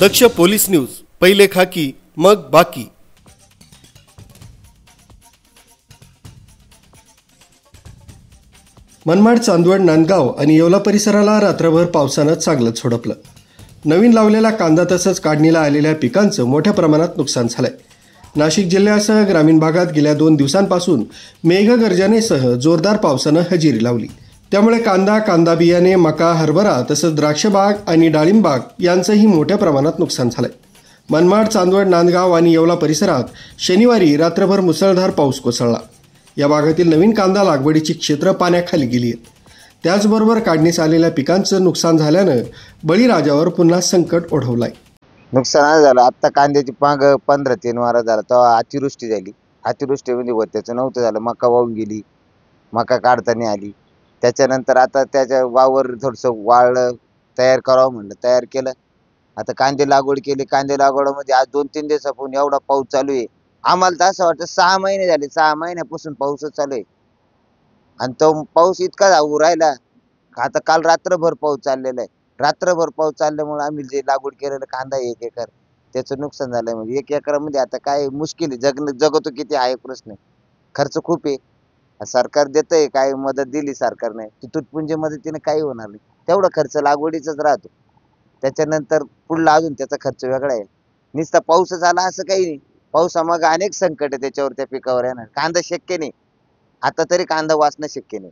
दक्ष police news, पहिले खाकी मग बाकी। मनमाड, चांदवड, नांदगाव आणि येवला परिसराला रात्रभर पावसानं चांगलंच झोडपलं। नवीन लावलेला कांदा तसंच काढणीला आलेल्या पिकांचं मोठ्या प्रमाणात नुकसान झालंय। नाशिक जिल्ह्यासह ग्रामीण भागात गेल्या 2 दिवसांपासून मेघगर्जनेसह जोरदार पावसानं हजेरी लावली। त्यामुळे कांदा बियाणे, मका, हरभरा तसंच द्राक्ष बाग आणि डाळिंब बाग यांचंही मोठ्या प्रमाणात नुकसान झालंय। मनमाड, चांदवड, नांदगाव आणि येवला परिसरात शनिवारी रात्रभर मुसळधार पाऊस कोसळला। या भागातील नवीन कांदा लागवडीची क्षेत्र पाण्याखाली गेली आहेत। त्याचबरोबर काढणीस आलेल्या पिकांचं नुकसान झाल्यानं बळीराजावर पुन्हा संकट ओढवलंय। नुकसान झालं। आता कांद्याची 15-3 वारा झाला तेव्हा अतिवृष्टी झाली। अतिवृष्टीमध्ये त्याचं नव्हतं झालं, मका वाहून गेली, मका काढताना आली। त्याच्यानंतर आता त्याच्या वावर थोडंसं वाळलं, तयार करावं म्हणलं, तयार केलं। आता कांदे लागवड केली। कांदे लागवडमध्ये आज 2-3 दिवसापासून एवढा पाऊस चालू आहे, आम्हाला तर असं वाटतं 6 महिने झाले, 6 महिन्यापासून पाऊसच चालू आहे। आणि तो पाऊस इतका जाऊ राहिला, आता काल रात्रभर पाऊस चाललेला आहे। रात्रभर पाऊस चालल्यामुळे आम्ही जे लागवड केलेलं कांदा 1 एकर त्याचं नुकसान झालंय। म्हणजे 1 एकरामध्ये आता काय मुश्किल आहे, जगतो किती आहे प्रश्न। खर्च खूप आहे। सरकार देतंय, काय मदत दिली सरकारने, तुटपुंजी मदतीने काही होणार नाही। तेवढा खर्च लागवडीचाच राहतो, त्याच्यानंतर पुढला अजून त्याचा खर्च वेगळा आहे। नुसता पाऊसच आला असं काही नाही, पावसामागे अनेक संकट आहे त्याच्यावर, त्या पिकावर येणार। कांदा शक्य नाही, आता तरी कांदा वाचणं शक्य नाही।